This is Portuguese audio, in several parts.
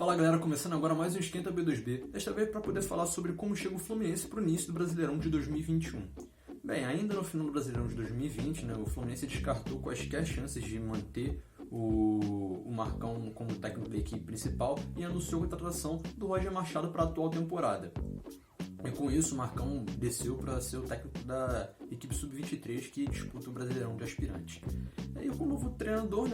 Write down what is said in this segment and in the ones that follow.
Fala galera, começando agora mais um Esquenta B2B, desta vez para poder falar sobre como chega o Fluminense para o início do Brasileirão de 2021. Bem, ainda no final do Brasileirão de 2020, o Fluminense descartou quaisquer chances de manter o Marcão como técnico da equipe principal e anunciou a contratação do Roger Machado para a atual temporada. E com isso, o Marcão desceu para ser o técnico da equipe sub-23 que disputa o Brasileirão de aspirantes. E com o novo treinador,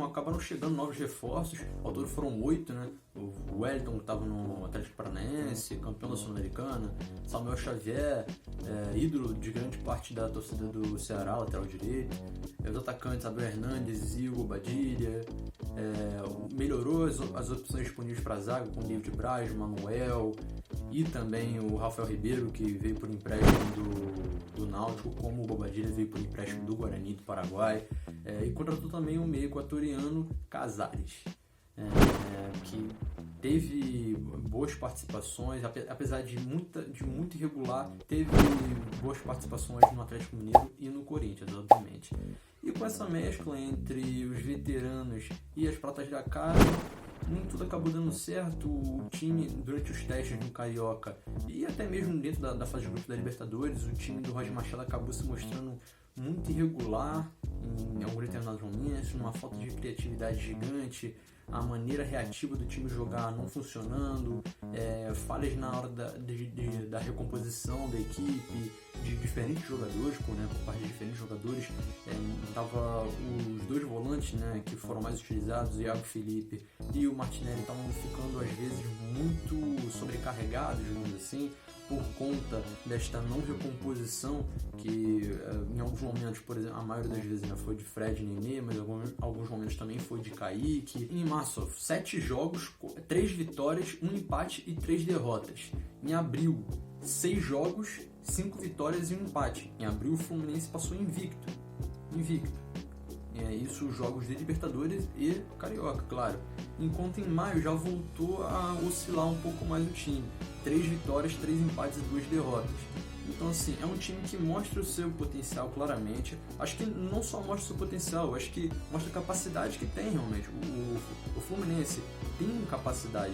acabaram chegando novos reforços, ao todo foram 8, O Wellington, que estava no Atlético Paranaense, campeão da Sul-Americana, Samuel Xavier, ídolo de grande parte da torcida do Ceará, lateral direito, os atacantes Abel Hernandes e Hugo Badilha, melhorou as opções disponíveis para a zaga com David Braz, Manuel e também o Rafael Ribeiro, que veio por empréstimo do Náutico, como o Bobadilha veio por empréstimo do Guarani do Paraguai, e contratou também o meio equatoriano Casares, que teve boas participações, apesar de muito irregular, teve boas participações no Atlético Mineiro e no Corinthians, obviamente. E com essa mescla entre os veteranos e as pratas da casa, nem tudo acabou dando certo. O time, durante os testes no Carioca e até mesmo dentro da fase de grupo da Libertadores, o time do Roger Machado acabou se mostrando muito irregular em alguns determinados momentos, uma falta de criatividade gigante, a maneira reativa do time jogar não funcionando, falhas na hora da recomposição da equipe, de diferentes jogadores, por parte de diferentes jogadores. Tava os dois volantes, que foram mais utilizados, o Iago Felipe e o Martinelli, estavam ficando às vezes muito sobrecarregados, digamos assim, por conta desta não recomposição que em alguns momentos, por exemplo, a maioria das vezes foi de Fred e Nenê, mas alguns momentos também foi de Kaique. Em março, 7 jogos, 3 vitórias, 1 empate e 3 derrotas. Em abril, 6 jogos, 5 vitórias e 1 empate. Em abril, o Fluminense passou invicto. Isso, os jogos de Libertadores e Carioca, claro. Enquanto em maio já voltou a oscilar um pouco mais o time. 3 vitórias, 3 empates e 2 derrotas. Então, assim, é um time que mostra o seu potencial claramente. Acho que não só mostra o seu potencial, acho que mostra a capacidade que tem realmente. O Fluminense tem capacidade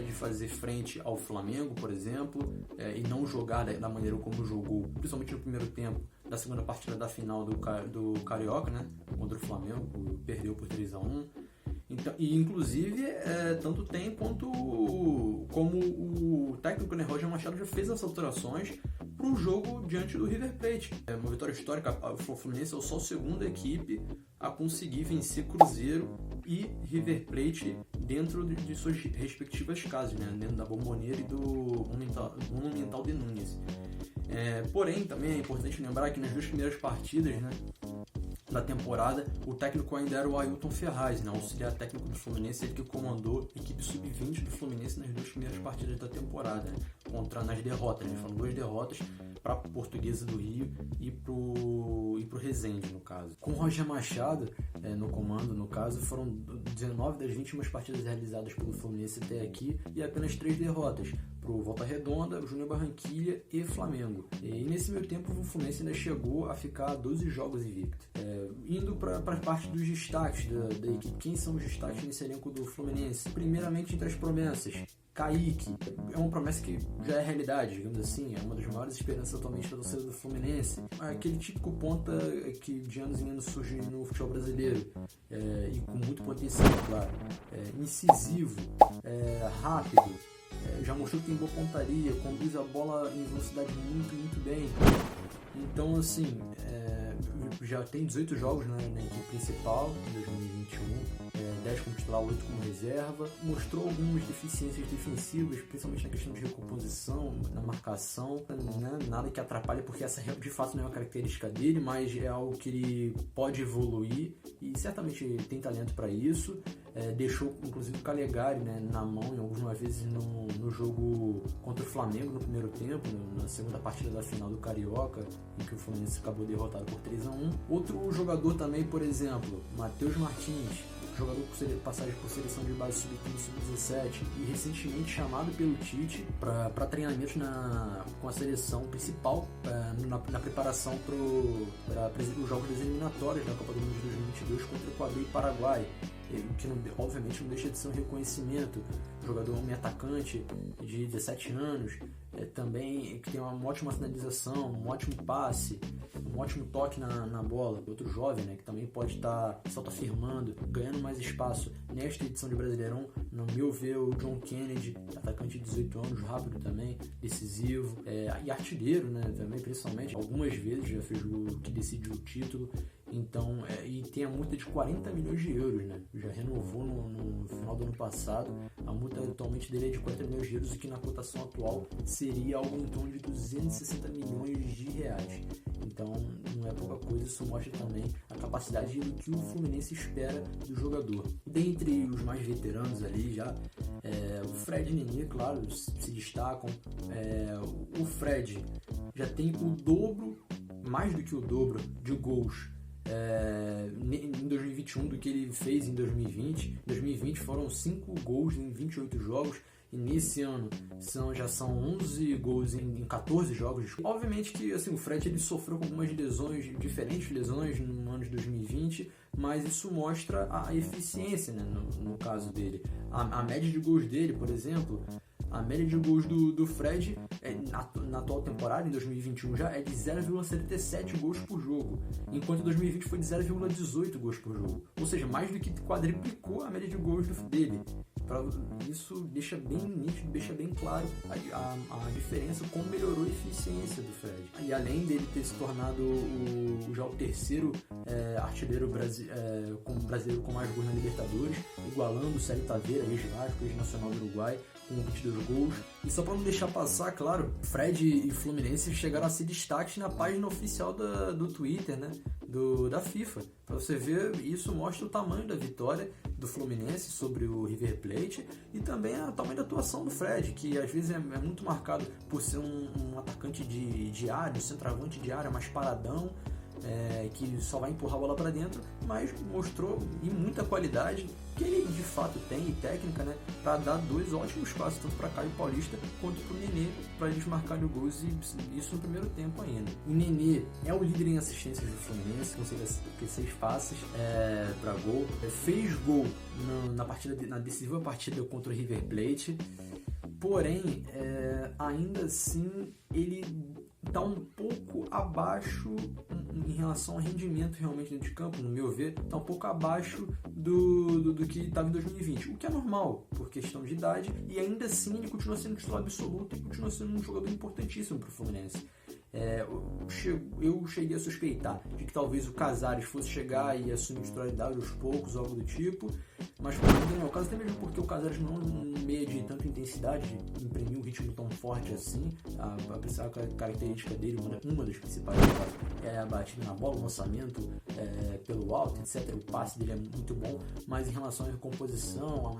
de fazer frente ao Flamengo, por exemplo, e não jogar da maneira como jogou, principalmente no primeiro tempo da segunda partida da final do Carioca, contra o Flamengo, perdeu por 3-1. Então, e inclusive, tanto tem quanto como o técnico Roger Machado já fez as alterações para o jogo diante do River Plate. É uma vitória histórica. O Fluminense é só a segunda equipe a conseguir vencer Cruzeiro e River Plate dentro de suas respectivas casas, dentro da Bombonera e do Monumental de Núñez. Porém, também é importante lembrar que nas 2 primeiras partidas, da temporada, o técnico ainda era o Ailton Ferraz, auxiliar técnico do Fluminense, ele que comandou a equipe sub-20 do Fluminense nas 2 primeiras partidas da temporada, nas derrotas, foram 2 derrotas para a Portuguesa do Rio e pro Resende, no caso. Com o Roger Machado no comando, no caso, foram 19 das 21 partidas realizadas pelo Fluminense até aqui e apenas 3 derrotas pro Volta Redonda, Júnior Barranquilla e Flamengo. E nesse meio tempo o Fluminense ainda chegou a ficar 12 jogos invicto. Indo para a parte dos destaques da equipe, quem são os destaques nesse elenco do Fluminense? Primeiramente, entre as promessas, Kaique é uma promessa que já é realidade, digamos assim, é uma das maiores esperanças atualmente da torcida do Fluminense. Aquele típico ponta que de anos em anos surge no futebol brasileiro, e com muito potencial, claro. Incisivo, rápido, já mostrou que tem boa pontaria, conduz a bola em velocidade muito, muito bem. Então, assim, já tem 18 jogos na equipe principal em 2021, 10 como titular, 8 como reserva. Mostrou algumas deficiências defensivas, principalmente na questão de recomposição, na marcação, nada que atrapalhe, porque essa de fato não é uma característica dele, mas é algo que ele pode evoluir e certamente ele tem talento para isso. Deixou inclusive o Calegari na mão em algumas vezes no jogo contra o Flamengo no primeiro tempo, na segunda partida da final do Carioca, em que o Fluminense acabou derrotado por 3-1. Outro jogador também, por exemplo, Matheus Martins, jogador com passagem por seleção de base sub-15, sub-17 e recentemente chamado pelo Tite para treinamentos com a seleção principal na preparação para os jogos das eliminatórias da Copa do Mundo de 2022 contra Equador e Paraguai. que obviamente não deixa de ser um reconhecimento. Jogador, um atacante de 17 anos, também que tem uma ótima finalização, um ótimo passe, um ótimo toque na bola. Outro jovem, né, que também pode estar se autoafirmando, ganhando mais espaço nesta edição de Brasileirão. No meu ver, o John Kennedy, atacante de 18 anos, rápido também, decisivo, e artilheiro, né, também, principalmente. Algumas vezes já fez o que decidiu o título. Então, e tem a multa de 40 milhões de euros, né? Já renovou no final do ano passado. A multa atualmente dele é de 40 milhões de euros, o que na cotação atual seria algo em torno de 260 milhões de reais. Então, não é pouca coisa, isso mostra também a capacidade do que o Fluminense espera do jogador. Dentre os mais veteranos ali já, o Fred e o Nenê, claro, se destacam. O Fred já tem o dobro, mais do que o dobro, de gols em 2021 do que ele fez em 2020. Em 2020 foram 5 gols em 28 jogos e nesse ano já são 11 gols em 14 jogos. Obviamente que assim, o Fred ele sofreu com algumas lesões, diferentes lesões no ano de 2020, mas isso mostra a eficiência, né, no caso dele. A média de gols dele, por exemplo, a média de gols do Fred na atual temporada, em 2021 já, é de 0,77 gols por jogo, enquanto em 2020 foi de 0,18 gols por jogo. Ou seja, mais do que quadriplicou a média de gols dele. Isso deixa bem nítido, deixa bem claro a diferença, como melhorou a eficiência do Fred. E além dele ter se tornado já o terceiro artilheiro brasileiro com mais gols na Libertadores, igualando o Célio Taveira, ex-Vasco, ex-Nacional do Uruguai, com 22 gols. E só para não deixar passar, claro, Fred e Fluminense chegaram a ser destaques na página oficial do Twitter, né, da FIFA. Para você ver, isso mostra o tamanho da vitória do Fluminense sobre o River Plate e também o tamanho da atuação do Fred, que às vezes é muito marcado por ser um atacante de área, um centroavante de área mais paradão, que só vai empurrar a bola para dentro, mas mostrou em muita qualidade que ele de fato tem, e técnica, né, para dar 2 ótimos passos, tanto para Caio Paulista quanto para o Nenê, para eles marcarem gols, e isso no primeiro tempo ainda. O Nenê é o líder em assistências do Fluminense, consegue 6 passes para gol, fez gol na decisiva partida contra o River Plate, porém, ainda assim, ele está um pouco abaixo em relação ao rendimento realmente dentro de campo, no meu ver, está um pouco abaixo do que estava em 2020, o que é normal, por questão de idade, e ainda assim ele continua sendo titular absoluto e continua sendo um jogador importantíssimo para o Fluminense. Eu cheguei a suspeitar de que talvez o Casares fosse chegar e assumir titularidade aos poucos, algo do tipo, mas não é o caso, até mesmo porque o Casares não meio de tanta intensidade, de imprimir um ritmo tão forte assim. A principal característica dele, uma das principais, é a batida na bola, o lançamento pelo alto, etc. O passe dele é muito bom, mas em relação à recomposição,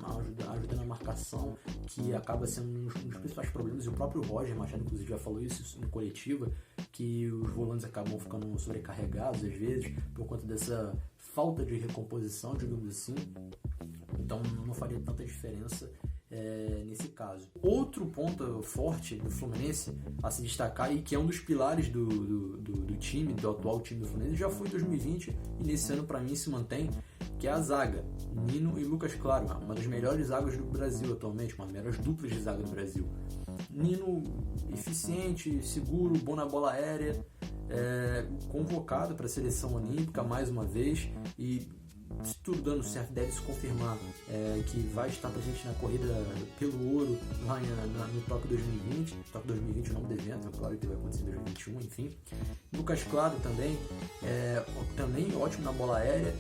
ajuda na marcação, que acaba sendo um dos principais problemas, e o próprio Roger Machado, inclusive, já falou isso em coletiva, que os volantes acabam ficando sobrecarregados às vezes por conta dessa falta de recomposição, digamos assim. Então não faria tanta diferença nesse caso. Outro ponto forte do Fluminense a se destacar, e que é um dos pilares do time, do atual time do Fluminense, já foi em 2020 e nesse ano para mim se mantém, que é a zaga, Nino e Lucas Claro, uma das melhores zagas do Brasil atualmente, uma das melhores duplas de zaga do Brasil. Nino eficiente, seguro, bom na bola aérea, convocado para a seleção olímpica mais uma vez, e se tudo dando certo, deve se confirmar que vai estar presente na corrida pelo ouro lá no Tóquio 2020. Tóquio 2020 é o nome do evento, claro que vai acontecer em 2021, enfim. Lucas Claro também ótimo na bola aérea,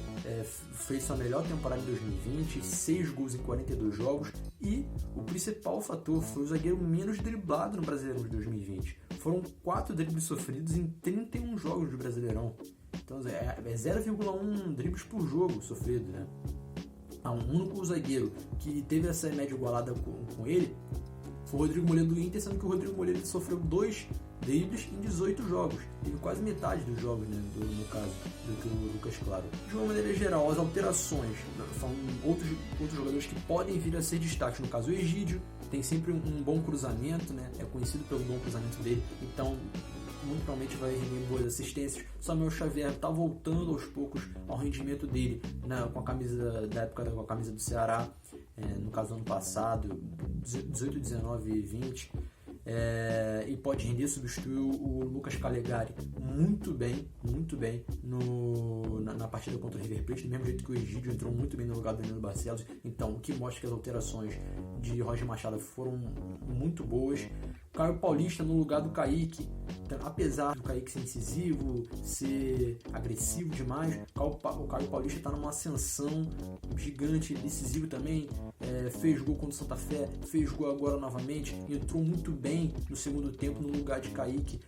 fez sua melhor temporada em 2020, 6 gols em 42 jogos, e o principal fator foi o zagueiro menos driblado no Brasileirão de 2020. Foram 4 dribles sofridos em 31 jogos do Brasileirão. Então é 0,1 dribles por jogo sofrido, né? O único zagueiro que teve essa média igualada com ele foi o Rodrigo Moledo do Inter, sendo que o Rodrigo Moledo sofreu 2 dribles em 18 jogos. Teve quase metade dos jogos, né, no caso, do que o Lucas Claro. De uma maneira geral, as alterações, falando outros jogadores que podem vir a ser destaque, no caso o Egídio, tem sempre um bom cruzamento, né? É conhecido pelo bom cruzamento dele, então muito provavelmente vai render boas assistências. Samuel Xavier está voltando aos poucos ao rendimento dele, né, com a camisa da época, com a camisa do Ceará, no caso ano passado, 18, 19 e 20. E pode render, substituiu o Lucas Calegari muito bem na partida contra o River Plate, do mesmo jeito que o Egídio entrou muito bem no lugar do Danilo Barcelos. Então, o que mostra que as alterações de Roger Machado foram muito boas. Caio Paulista no lugar do Kaique, apesar do Kaique ser incisivo, ser agressivo demais, o Caio Paulista está numa ascensão gigante, decisivo também, fez gol contra o Santa Fé, fez gol agora novamente, entrou muito bem no segundo tempo no lugar de Kaique,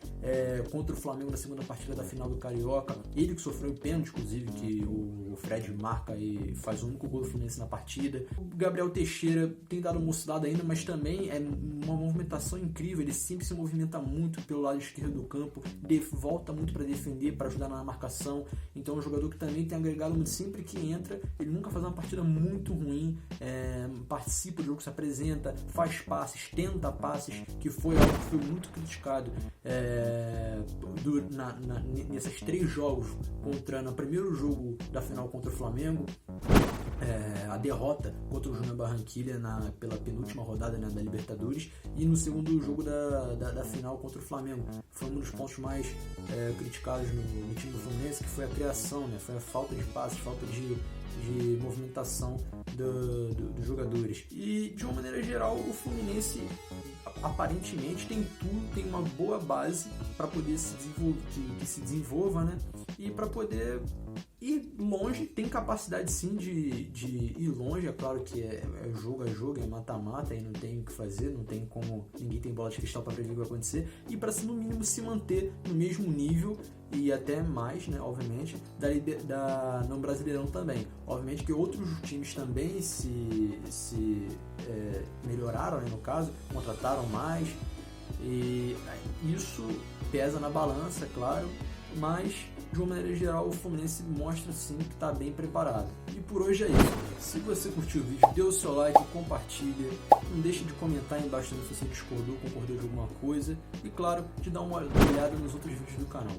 contra o Flamengo na segunda partida da final do Carioca, ele que sofreu o pênalti, inclusive, que o Fred marca e faz o único gol do Fluminense na partida. O Gabriel Teixeira tem dado uma oscilada ainda, mas também é uma movimentação incrível, ele sempre se movimenta muito pelo lado esquerdo do campo, volta muito para defender, para ajudar na marcação. Então é um jogador que também tem agregado muito, sempre que entra, ele nunca faz uma partida muito ruim, participa do jogo, se apresenta, faz passes, tenta passes, que foi algo que foi muito criticado nesses 3 jogos, no primeiro jogo da final contra o Flamengo, a derrota contra o Júnior Barranquilla pela penúltima rodada, né, da Libertadores, e no segundo jogo da final contra o Flamengo. Foi um dos pontos mais criticados no time do Fluminense, que foi a criação, né, foi a falta de passes, falta de movimentação dos jogadores. E de uma maneira geral, o Fluminense aparentemente tem tudo, tem uma boa base para poder que se desenvolva, né? E para poder ir longe, tem capacidade sim de ir longe. É claro que é jogo, é mata-mata, e não tem o que fazer, não tem como, ninguém tem bola de cristal para prever o que vai acontecer, e para no mínimo se manter no mesmo nível e até mais, né, obviamente, no Brasileirão também. Obviamente que outros times também se melhoraram, né, no caso, contrataram mais, e isso pesa na balança, é claro, mas de uma maneira geral o Fluminense mostra sim que está bem preparado. E por hoje é isso. Se você curtiu o vídeo, dê o seu like, compartilha, não deixe de comentar aí embaixo se você discordou, concordou de alguma coisa, e claro, de dar uma olhada nos outros vídeos do canal.